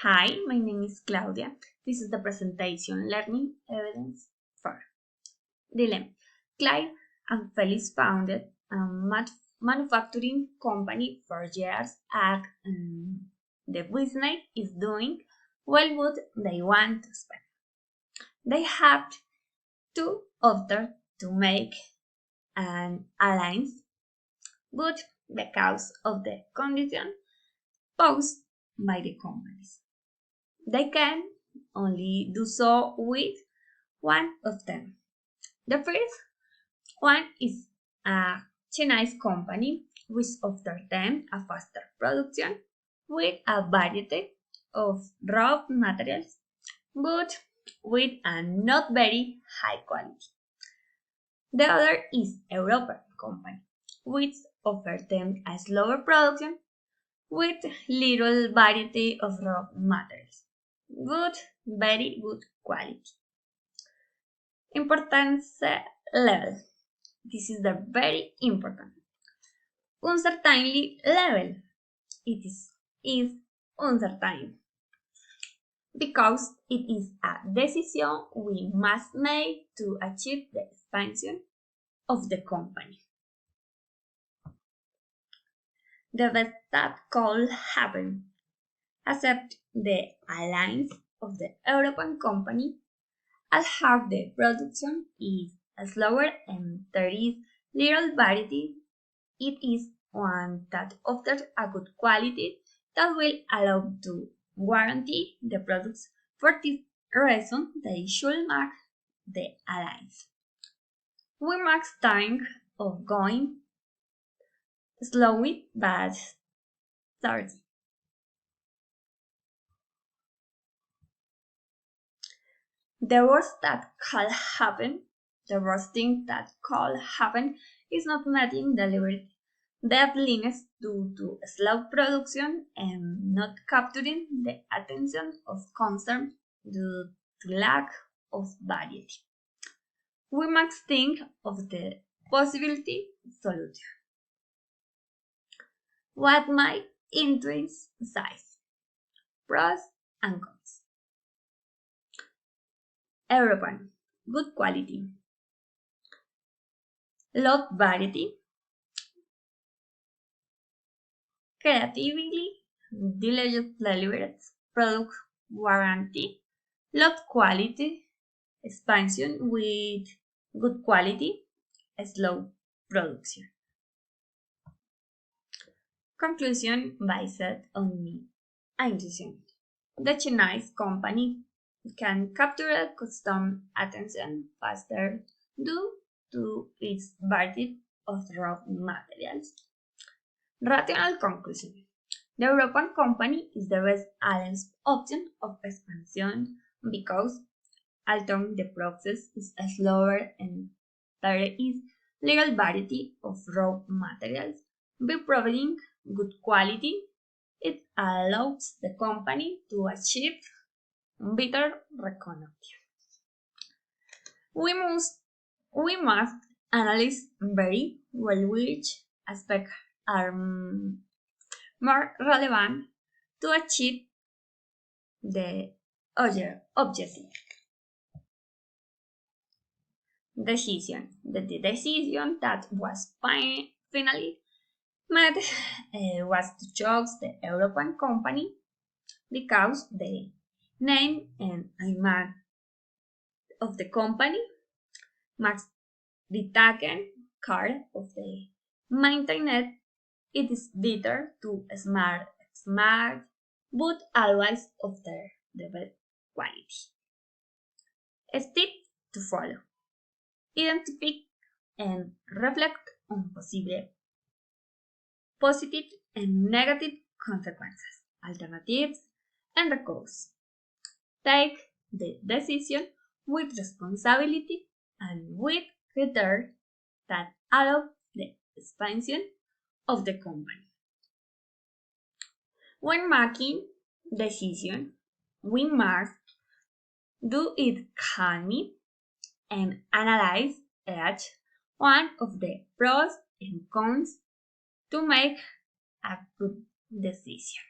Hi, my name is Claudia. This is the presentation Learning Evidence for. Dilemma. Claire and Felix founded a manufacturing company for years and the business is doing well what they want to spend. They had to offer to make an alliance, but because of the condition posed by the companies. They can only do so with one of them. The first one is a Chinese company which offers them a faster production with a variety of raw materials, but with a not very high quality. The other is a European company which offers them a slower production with little variety of raw materials, good, very good quality. Importance level. This is the very important. Uncertainty level. It is uncertain because it is a decision we must make to achieve the expansion of the company. The best that could happen. Accept the alliance of the European company as half the production is slower and there is little variety. It is one that offers a good quality that will allow to guarantee the products. For this reason, they should mark the alliance. We must think of going slowly but steady. The worst thing that could happen is not meeting delivery deadlines due to slow production and not capturing the attention of consumers due to lack of variety. We must think of the possibility solution. What might increase size? Pros and cons. European, good quality. Lot variety. Creatively delivered product warranty. Lot quality. Expansion with good quality. Slow production. Conclusion based on intuition. The Chinese company can capture customer attention faster due to its variety of raw materials. Rational conclusion. The European company is the best alliance option of expansion because although the process is slower and there is little variety of raw materials, by providing good quality, it allows the company to achieve better economy. We must analyze very well which aspects are more relevant to achieve the objective. Decision. The decision that was finally made was to choose the European company because the name and image of the company must be taken care of the maintained. It is better to smart, but always offer the best quality. Step to follow. Identify and reflect on possible positive and negative consequences, alternatives, and recourse. Take the decision with responsibility and with criteria that allow the expansion of the company. When making decision, we must do it calmly and analyze each one of the pros and cons to make a good decision.